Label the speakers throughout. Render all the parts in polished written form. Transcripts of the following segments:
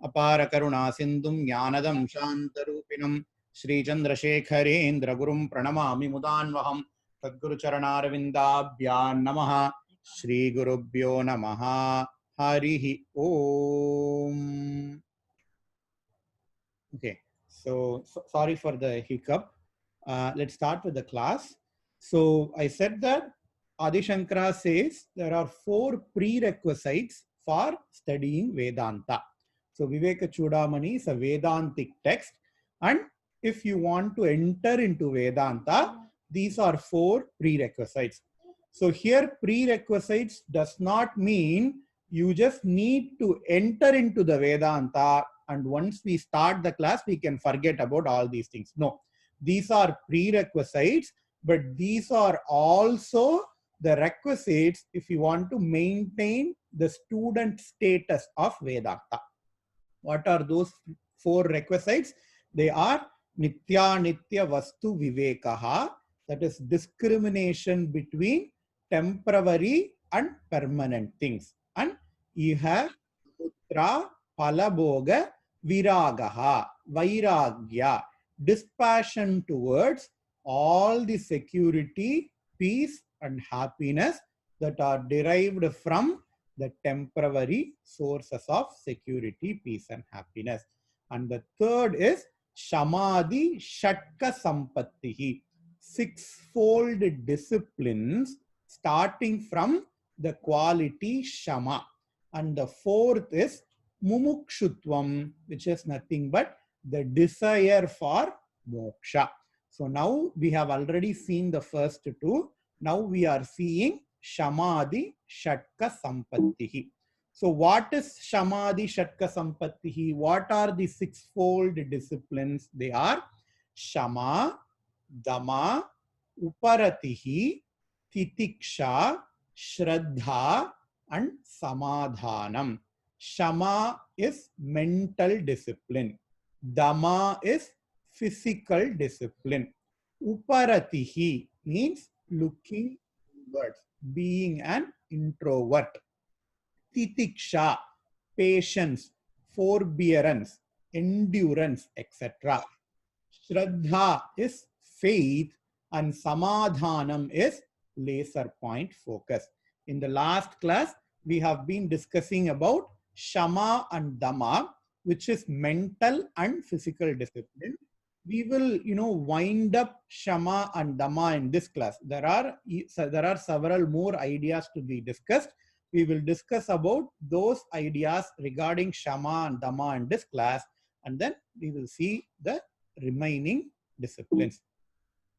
Speaker 1: अपार करुणा सिंधुं ज्ञानदं शान्तरूपिणं श्रीचन्द्रशेखरेन्द्र गुरुं प्रणमामि मुदान्वहं सद्गुरुचरणारविन्दाभ्यां नमः। श्रीगुरुभ्यो नमः। हरिः ओम्। Okay, so sorry for the hiccup. Let's start with the class. So I said that Adi Shankara says there are 4 prerequisites for studying Vedanta. So Viveka Chudamani is a Vedantic text, and if you want to enter into Vedanta, these are 4 prerequisites. So here prerequisites does not mean you just need to enter into the Vedanta and once we start the class we can forget about all these things. No, these are prerequisites, but these are also the requisites if you want to maintain the student status of Vedanta. What are those 4 requisites? They are Nitya Nitya Vastu Vivekaha, that is discrimination between temporary and permanent things, and Iha Putra Palaboga Viragaha, Vairagya, dispassion towards all the security, peace and happiness that are derived from the temporary sources of security, peace and happiness. And the third is Shamadhi Shatka Sampattihi, 6-fold disciplines starting from the quality Shama. And the fourth is Mumukshutvam, which is nothing but the desire for moksha. So now we have already seen the first 2. Now we are seeing Shamadhi Shatka Sampattihi. So what is Shamadhi Shatka Sampattihi? What are the 6-fold disciplines? They are Shama, Dama, Uparatihi, Titiksha, Shraddha and Samadhanam. Shama is mental discipline. Dama is physical discipline. Uparatihi means looking inwards, being an introvert. Titiksha, patience, forbearance, endurance, etc. Shraddha is faith, and Samadhanam is laser point focus. In the last class, we have been discussing about Shama and Dama, which is mental and physical discipline. We will, wind up Shama and Dama in this class. There are several more ideas to be discussed. We will discuss about those ideas regarding Shama and Dama in this class, and then we will see the remaining disciplines.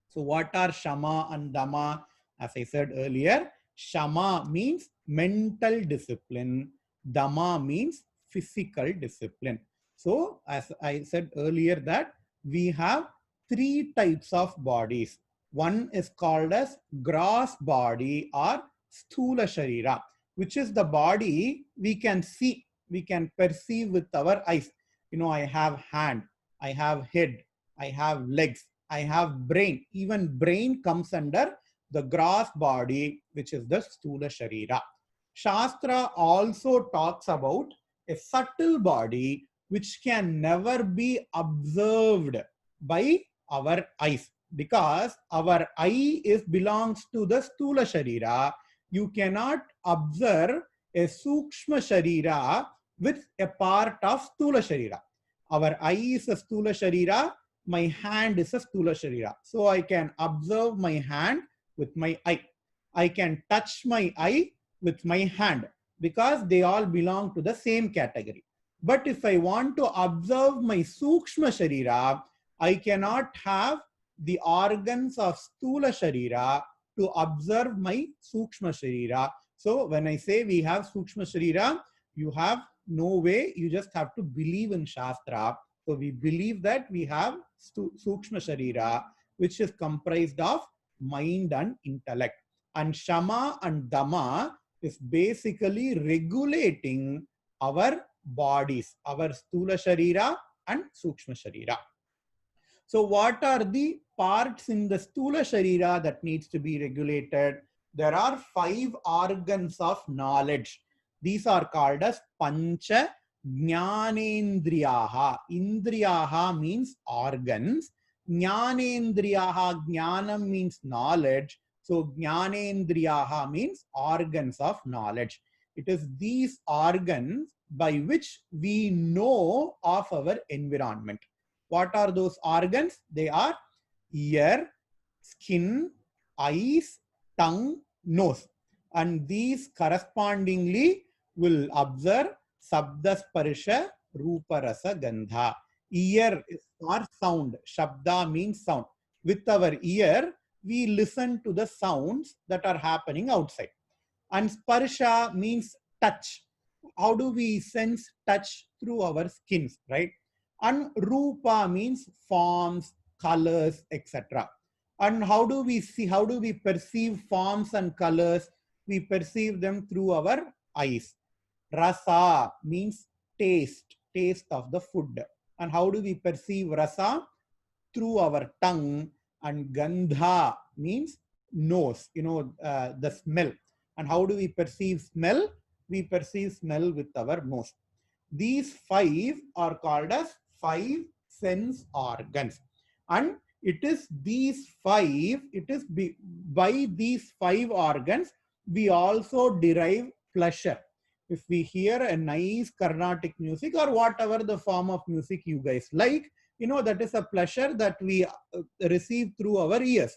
Speaker 1: So what are Shama and Dama? As I said earlier, Shama means mental discipline. Dama means physical discipline. So as I said earlier that we have 3 types of bodies. One is called as gross body or Sthula Sharira, which is the body we can see, we can perceive with our eyes. I have hand, I have head, I have legs, I have brain. Even brain comes under the gross body, which is the Sthula Sharira. Shastra also talks about a subtle body which can never be observed by our eyes, because our eye belongs to the Sthula Sharira. You cannot observe a Sukshma Sharira with a part of Sthula Sharira. Our eye is a Sthula Sharira, my hand is a Sthula Sharira. So I can observe my hand with my eye. I can touch my eye with my hand because they all belong to the same category. But if I want to observe my Sukshma Sharira, I cannot have the organs of Sthula Sharira to observe my Sukshma Sharira. So when I say we have Sukshma Sharira, you have no way, you just have to believe in Shastra. So we believe that we have Sukshma Sharira, which is comprised of mind and intellect. And Shama and Dama is basically regulating our bodies, our Sthula Sharira and Sukshma Sharira. So what are the parts in the Sthula Sharira that needs to be regulated? There are 5 organs of knowledge. These are called as Pancha Jnanendriyaha. Indriyaha means organs. Jnanendriyaha, jnanam means knowledge. So Jnanendriyaha means organs of knowledge. It is these organs by which we know of our environment. What are those organs? They are ear, skin, eyes, tongue, nose. And these correspondingly will observe Sabda Sparsha Rupa Rasa Gandha. Ear is for sound. Shabda means sound. With our ear, we listen to the sounds that are happening outside. And Sparsha means touch. How do we sense touch? Through our skins, right? And Rupa means forms, colors, etc. And how do we see, how do we perceive forms and colors? We perceive them through our eyes. Rasa means taste, taste of the food. And how do we perceive rasa? Through our tongue. And gandha means nose, the smell. And how do we perceive smell? We perceive smell with our nose. These five are called as five sense organs. And it is these five, by these five organs, we also derive pleasure. If we hear a nice Carnatic music or whatever the form of music you guys like, that is a pleasure that we receive through our ears.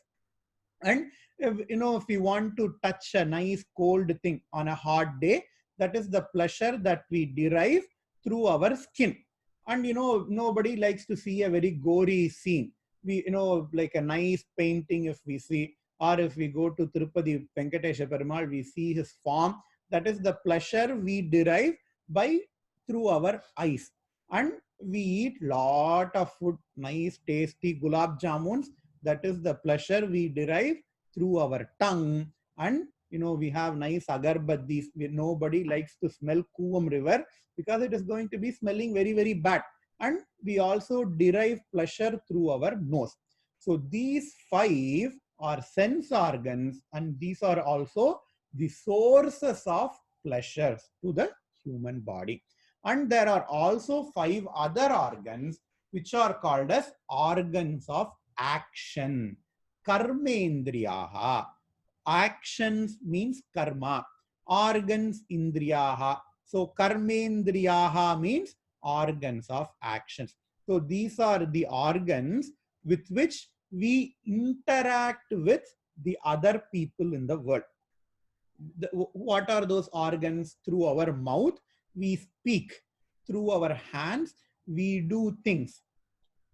Speaker 1: And if we want to touch a nice cold thing on a hot day, that is the pleasure that we derive through our skin. And nobody likes to see a very gory scene. We like a nice painting, if we see, or if we go to Tirupati Venkatesha Perumal, we see his form. That is the pleasure we derive through our eyes. And we eat lot of food, nice tasty gulab jamuns. That is the pleasure we derive through our tongue. And we have nice agarbadis. Nobody likes to smell Kuvam river because it is going to be smelling very, very bad. And we also derive pleasure through our nose. So these five are sense organs, and these are also the sources of pleasures to the human body. And there are also five other organs which are called as organs of action. Karmendriyaha. Actions means karma. Organs indriyaha. So karmendriyaha means organs of actions. So these are the organs with which we interact with the other people in the world. What are those organs? Through our mouth, we speak. Through our hands, we do things.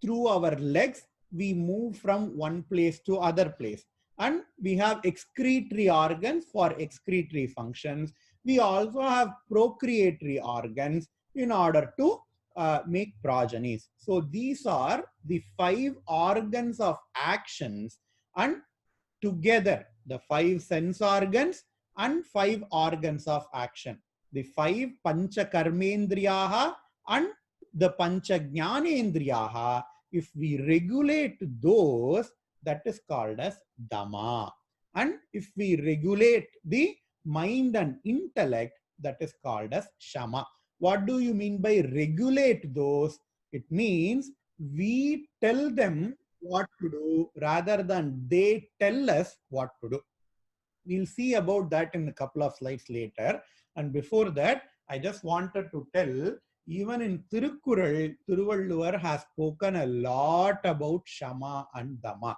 Speaker 1: Through our legs, we move from one place to other place. And we have excretory organs for excretory functions. We also have procreatory organs in order to make progenies. So these are the five organs of actions, and together the five sense organs and five organs of action. The five pancha karmendriyaha and the pancha jnanendriyaha, if we regulate those, that is called as dhamma. And if we regulate the mind and intellect, that is called as shama. What do you mean by regulate those? It means we tell them what to do rather than they tell us what to do. We'll see about that in a couple of slides later. And before that, I just wanted to tell, even in Tirukkural, Thiruvalluvar has spoken a lot about Shama and Dhamma.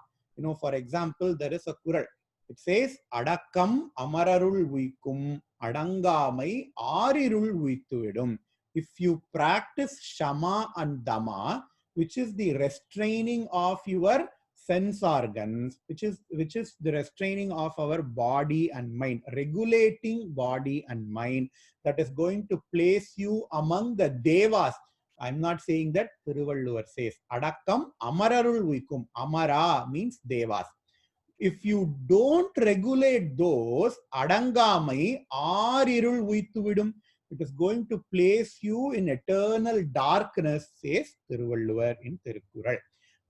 Speaker 1: For example, there is a Kural. It says, Adakkam amararul uikum, adangamai arirul uittuvidum. If you practice Shama and Dhamma, which is the restraining of your sense organs, which is the restraining of our body and mind, regulating body and mind, that is going to place you among the devas. I'm not saying that. Thiruvalluvar says, Adakkam amararul uikum. Amara means devas. If you don't regulate those, adangamai arirul uittuvidum, it is going to place you in eternal darkness, says Thiruvalluvar in Tirukkural.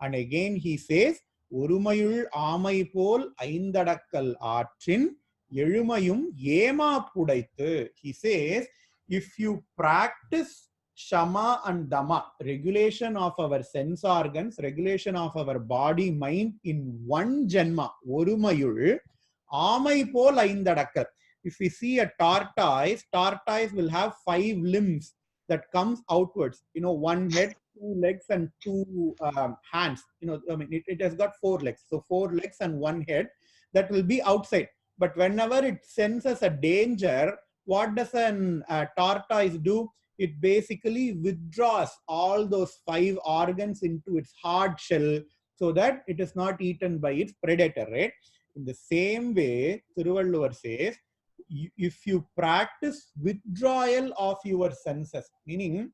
Speaker 1: And again he says, Urumayul ஆமை போல் ஐந்தடக்கல் ஆற்றின் எழுமையும் ஏமா புடைத்து. He says, if you practice Shama and Dama, regulation of our sense organs, regulation of our body, mind in one Janma, Orumayul, Amai pol aindadakkal. If we see a tortoise, tortoise will have 5 limbs that comes outwards. You know, one head, 2 legs, and 2 hands. You know, I mean, it has got 4 legs. So 4 legs and 1 head that will be outside. But whenever it senses a danger, what does a tortoise do? It basically withdraws all those 5 organs into its hard shell so that it is not eaten by its predator, right? In the same way, Thiruvalluvar says, if you practice withdrawal of your senses, meaning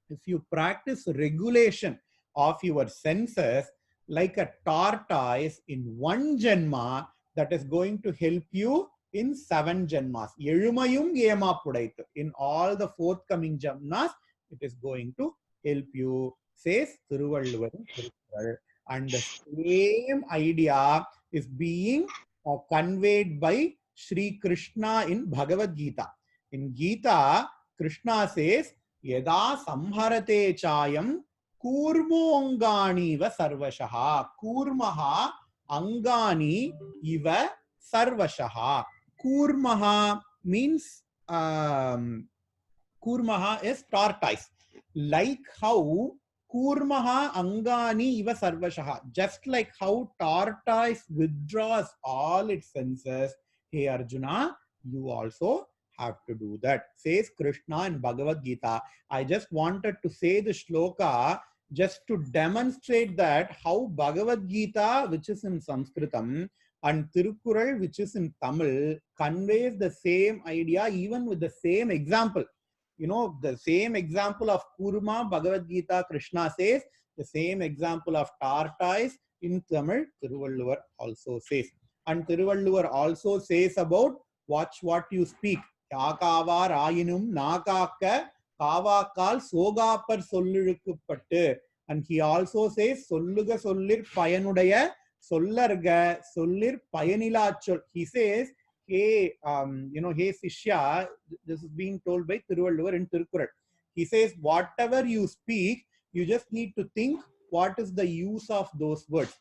Speaker 1: if you practice regulation of your senses like a tortoise in one janma, that is going to help you in 7 janmas. Elumayum Yema Pudaitu. In all the forthcoming janmas, it is going to help you, says Thiruvalluvar. And the same idea is being conveyed by Sri Krishna in Bhagavad Gita. In Gita, Krishna says, Yada samharate chayam kurmo angani iva sarvashaha. Kurmaha angani iva sarvashaha. Kurmaha means Kurmaha is tortoise. Like how Kurmaha Angani Iva Sarvashaha. Just like how tortoise withdraws all its senses, hey Arjuna, you also have to do that. Says Krishna in Bhagavad Gita. I just wanted to say the shloka just to demonstrate that how Bhagavad Gita, which is in Sanskritam, and Tirukkural, which is in Tamil, conveys the same idea even with the same example. You know, the same example of Kurma, Bhagavad Gita, Krishna says, the same example of tortoise in Tamil, Thiruvalluvar also says. And Thiruvalluvar also says about watch what you speak. Yakavar ayinum nakaka kavakal sogapar sollirukupattu. And he also says, Solluga sollir payanudaya sollarga sollir payanilachol. He says, hey, hey Sishya, this is being told by Thiruvalluvar in Tirukkural. He says, whatever you speak, you just need to think what is the use of those words.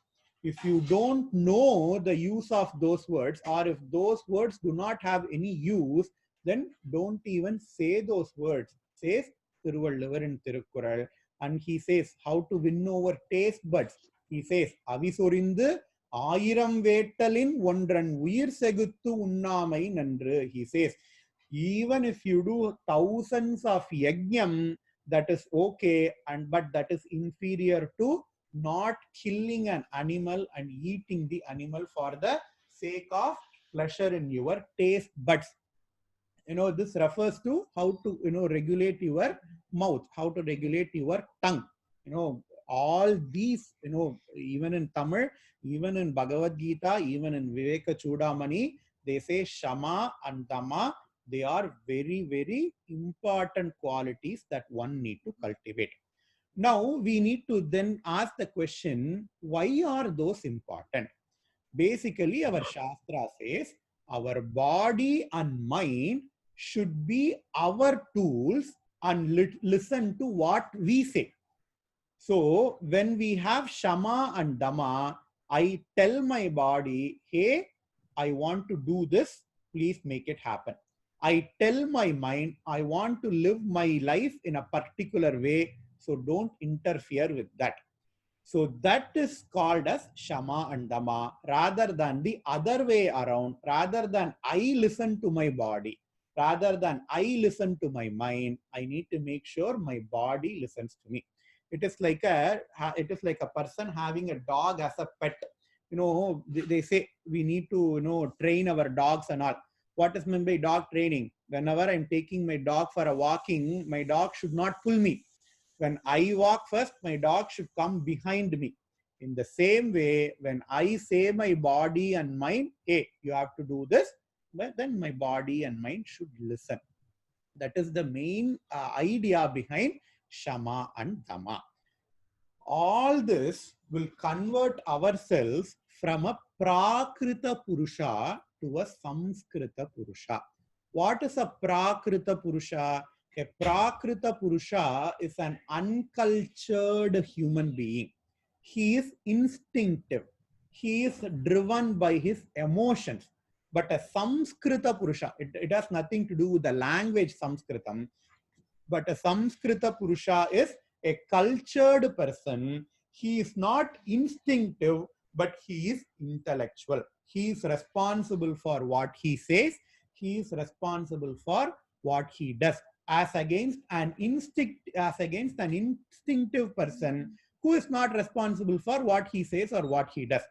Speaker 1: If you don't know the use of those words, or if those words do not have any use, then don't even say those words, says Thiruvalluvar in Tirukkural. And he says, how to win over taste buds. He says, Avisorindu Ayiram Vetalin Wondran Uir Seguttu Unnamai Nandru. He says, even if you do thousands of yajnam, that is okay, but that is inferior to not killing an animal and eating the animal for the sake of pleasure in your taste buds. You know, this refers to how to, regulate your mouth, how to regulate your tongue. You know, all these, even in Tamil, even in Bhagavad Gita, even in Viveka Chudamani, they say Shama and Dama. They are very, very important qualities that one need to cultivate. Now, we need to then ask the question, why are those important? Basically, our Shastra says, our body and mind should be our tools and listen to what we say. So when we have Shama and Dama, I tell my body, hey, I want to do this, please make it happen. I tell my mind, I want to live my life in a particular way, so don't interfere with that. So that is called as Shama and Dama, rather than the other way around, rather than I listen to my body, rather than I listen to my mind, I need to make sure my body listens to me. It is like a person having a dog as a pet. You know, they say we need to, train our dogs and all. What is meant by dog training? Whenever I'm taking my dog for a walking, my dog should not pull me. When I walk first, my dog should come behind me. In the same way, when I say my body and mind, hey, you have to do this, then my body and mind should listen. That is the main idea behind Shama and Dama. All this will convert ourselves from a Prakrita Purusha to a Samskrita Purusha. What is a Prakrita Purusha? A Prakrita Purusha is an uncultured human being. He is instinctive. He is driven by his emotions. But a Samskrita Purusha, it has nothing to do with the language Sanskritam, but a Samskrita Purusha is a cultured person. He is not instinctive, but he is intellectual. He is responsible for what he says. He is responsible for what he does. As against an instinctive person who is not responsible for what he says or what he does.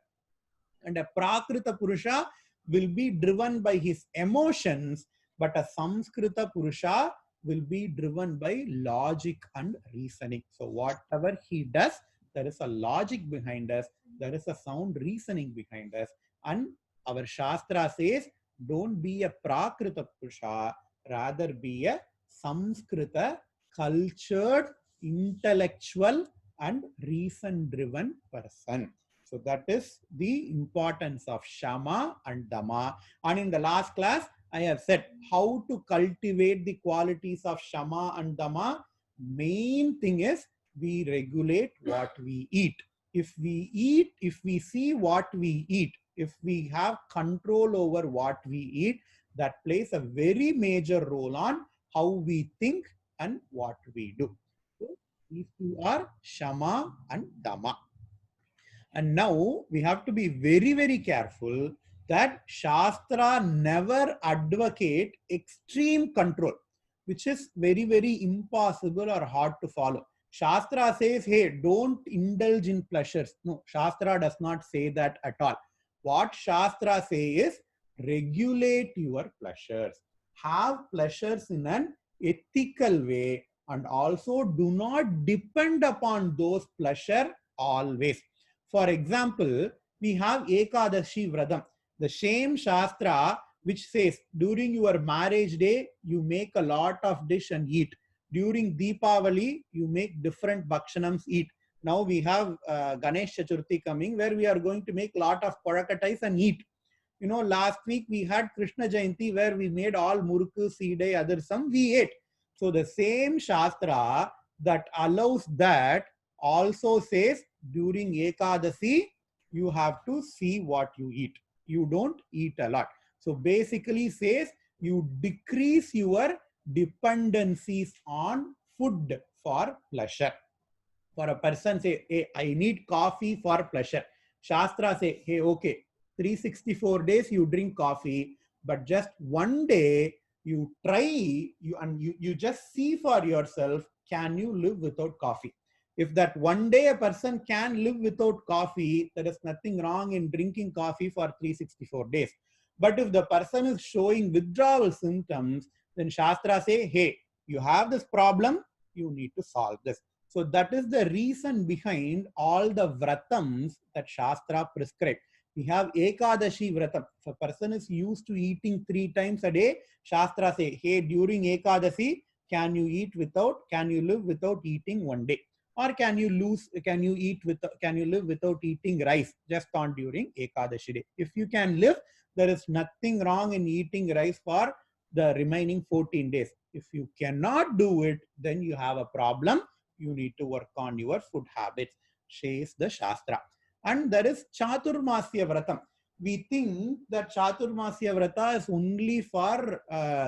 Speaker 1: And a Prakrita Purusha will be driven by his emotions, but a Samskrita Purusha will be driven by logic and reasoning. So whatever he does, there is a logic behind us, there is a sound reasoning behind us. And our Shastra says, don't be a Prakrita Purusha, rather be a Samskrita, cultured, intellectual, and reason-driven person. So that is the importance of Shama and Dama. And in the last class, I have said how to cultivate the qualities of Shama and Dama. Main thing is we regulate what we eat. If we see what we eat, if we have control over what we eat, that plays a very major role on how we think and what we do. So these two are Shama and Dama. And now we have to be very, very careful that Shastra never advocate extreme control, which is very, very impossible or hard to follow. Shastra says, hey, don't indulge in pleasures. No, Shastra does not say that at all. What Shastra says is regulate your pleasures. Have pleasures in an ethical way, and also do not depend upon those pleasures always. For example, we have Ekadashi Vratam, the same Shastra which says during your marriage day, you make a lot of dish and eat. During Deepavali, you make different bhakshanams eat. Now we have Ganesh Chaturthi coming where we are going to make a lot of kodakattais and eat. You know, last week we had Krishna Jayanti where we made all murukku, seedai, other some, we ate. So the same Shastra that allows that also says during Ekadasi, you have to see what you eat. You don't eat a lot. So basically says you decrease your dependencies on food for pleasure. For a person say, hey, I need coffee for pleasure. Shastra say, hey, okay, 364 days you drink coffee, but just one day you try, you just see for yourself, can you live without coffee? If that one day a person can live without coffee, there is nothing wrong in drinking coffee for 364 days. But if the person is showing withdrawal symptoms, then Shastra say, hey, you have this problem, you need to solve this. So that is the reason behind all the vratams that Shastra prescribed. We have Ekadashi Vratam. If a person is used to eating 3 times a day, Shastra say, hey, during Ekadashi, can you live without eating one day? Or can you live without eating rice just on during Ekadashi day? If you can live, there is nothing wrong in eating rice for the remaining 14 days. If you cannot do it, then you have a problem. You need to work on your food habits, says the Shastra. And there is Chaturmasya Vratam. We think that Chaturmasya Vrata is only for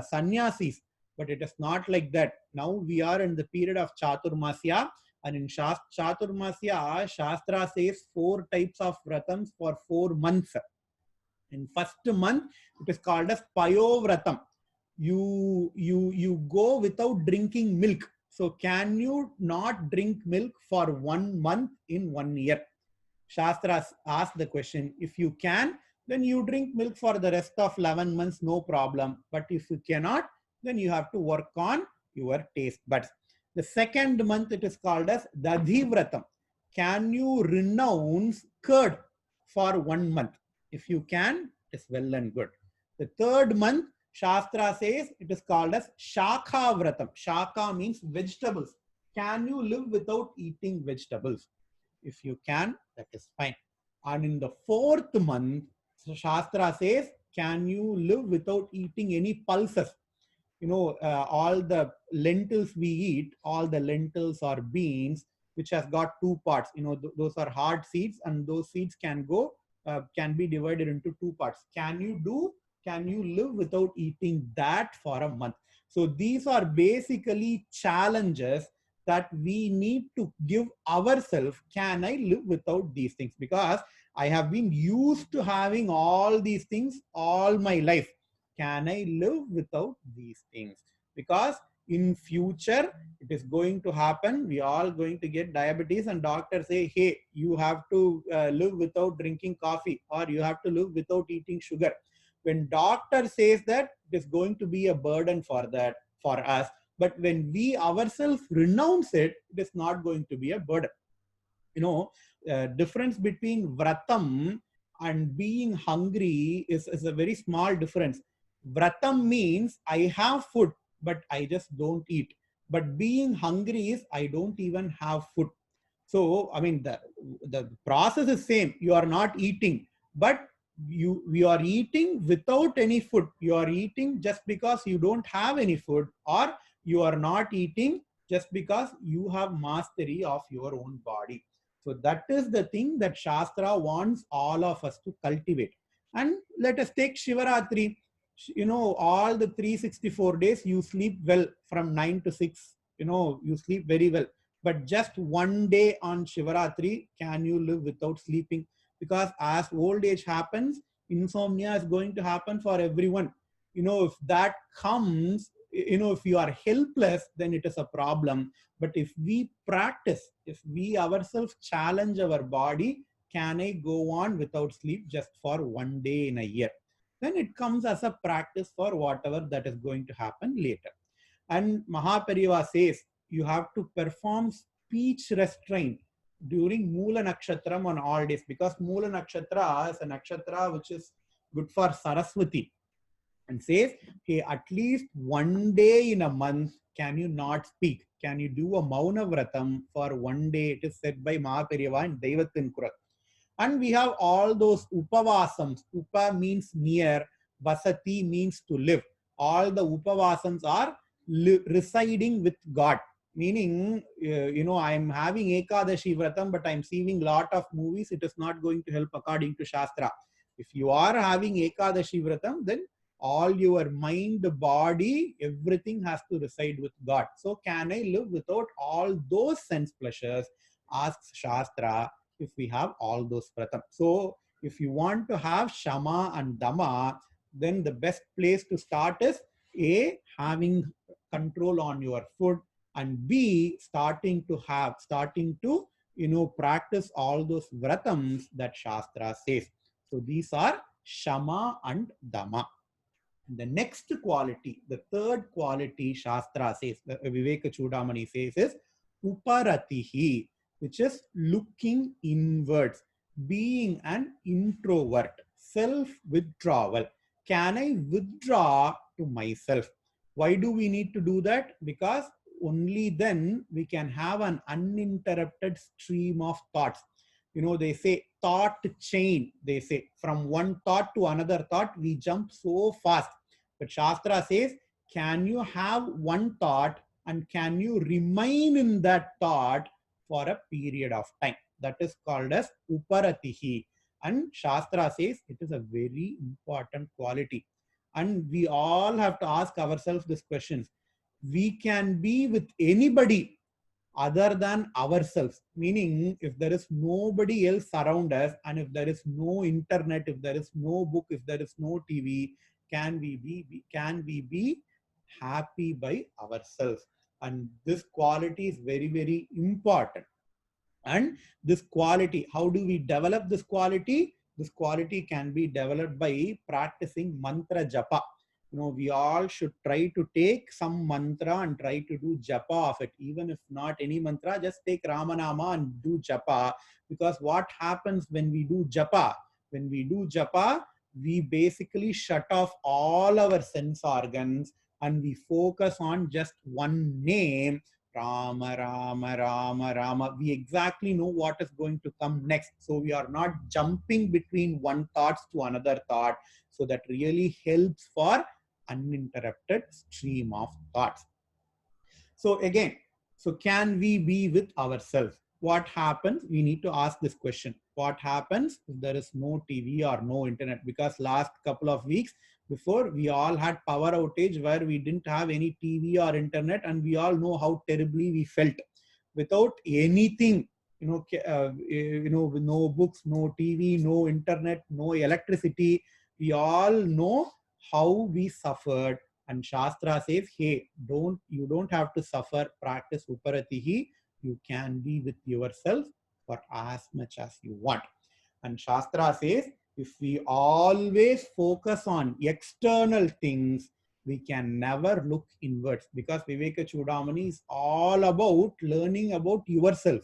Speaker 1: sannyasis, but it is not like that. Now we are in the period of Chaturmasya, and in Chaturmasya, Shastra says 4 types of Vratams for 4 months. In first month, it is called as Payovratam. You go without drinking milk. So can you not drink milk for 1 month in 1 year? Shastras ask the question. If you can, then you drink milk for the rest of 11 months, no problem. But if you cannot, then you have to work on your taste buds. The second month, it is called as Dadhivratam. Can you renounce curd for 1 month? If you can, it's well and good. The third month, Shastra says it is called as Shakha Vratam. Shakha means vegetables. Can you live without eating vegetables? If you can, that is fine. And in the 4th month, Shastra says, can you live without eating any pulses? all the lentils we eat, all the lentils or beans, which has got two parts. Those are hard seeds, and those seeds can be divided into two parts. Can you live without eating that for a month? So these are basically challenges that we need to give ourselves. Can I live without these things? Because I have been used to having all these things all my life. Can I live without these things? Because in future it is going to happen. We all going to get diabetes, and doctors say, hey, you have to live without drinking coffee, or you have to live without eating sugar. When doctor says that, it is going to be a burden for us. But when we ourselves renounce it, it is not going to be a burden. Difference between vratam and being hungry is a very small difference. Vratam means I have food, but I just don't eat. But being hungry is I don't even have food. So, I mean, the process is same. You are not eating, but you are eating without any food. You are eating just because you don't have any food, or you are not eating just because you have mastery of your own body. So that is the thing that Shastra wants all of us to cultivate. And let us take Shivaratri. All the 364 days you sleep well from 9 to 6. You sleep very well. But just one day on Shivaratri, can you live without sleeping? Because as old age happens, insomnia is going to happen for everyone. If that comes, if you are helpless, then it is a problem. But if we practice, if we ourselves challenge our body, can I go on without sleep just for one day in a year? Then it comes as a practice for whatever that is going to happen later. And Mahaperiyava says, you have to perform speech restraint during Moola Nakshatram on all days, because Moola Nakshatra is a nakshatra which is good for Saraswati, and says, hey, at least one day in a month, can you not speak? Can you do a Mauna Vratam for one day? It is said by Mahaperiyava and Daivathin Kural. And we have all those upavasams. Upa means near, vasati means to live. All the upavasams are residing with God. Meaning, I'm having Ekadashi Vratam, but I'm seeing a lot of movies. It is not going to help according to Shastra. If you are having Ekadashi Vratam, then all your mind, body, everything has to reside with God. So can I live without all those sense pleasures? Asks Shastra, if we have all those Vratam. So if you want to have Shama and Dama, then the best place to start is A, having control on your food, and B, starting to practice all those Vratams that Shastra says. So these are Shama and Dama. The next quality, the third quality Shastra says, Viveka Chudamani says, is Uparatihi, which is looking inwards, being an introvert, self-withdrawal. Can I withdraw to myself? Why do we need to do that? Because only then we can have an uninterrupted stream of thoughts. They say thought chain. They say from one thought to another thought, we jump so fast. But Shastra says, can you have one thought and can you remain in that thought for a period of time? That is called as Uparatihi. And Shastra says it is a very important quality. And we all have to ask ourselves these questions. We can be with anybody other than ourselves, meaning if there is nobody else around us, and if there is no internet, if there is no book, if there is no TV, can we be happy by ourselves? And this quality is very, very important. And this quality, how do we develop this quality? This quality can be developed by practicing mantra japa. We all should try to take some mantra and try to do japa of it. Even if not any mantra, just take Ramanama and do japa. Because what happens when we do japa? When we do japa, we basically shut off all our sense organs and we focus on just one name, Rama, Rama, Rama, Rama. We exactly know what is going to come next. So we are not jumping between one thought to another thought. So that really helps for uninterrupted stream of thoughts. So again, so can we be with ourselves? What happens? We need to ask this question. What happens if there is no TV or no internet? Because last couple of weeks before, we all had power outage where we didn't have any TV or internet, and we all know how terribly we felt without anything. With no books, no TV, no internet, no electricity. We all know how we suffered. And Shastra says, hey, you don't have to suffer, practice uparatihi. You can be with yourself for as much as you want. And Shastra says, if we always focus on external things, we can never look inwards, because Viveka Chudamani is all about learning about yourself.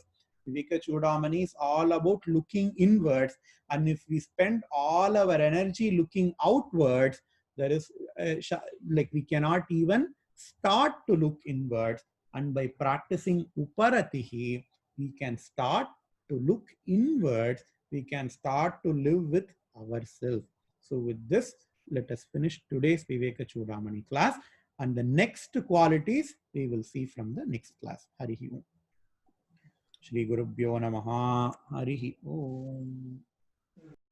Speaker 1: Viveka Chudamani is all about looking inwards. And if we spend all our energy looking outwards, there is like we cannot even start to look inwards. And by practicing uparatihi, we can start to look inwards. We can start to live with ourselves. So with this, let us finish today's Viveka Chudamani class, and the next qualities we will see from the next class. Harihi Om. Shri Gurubhyo Namaha. Harihi Om.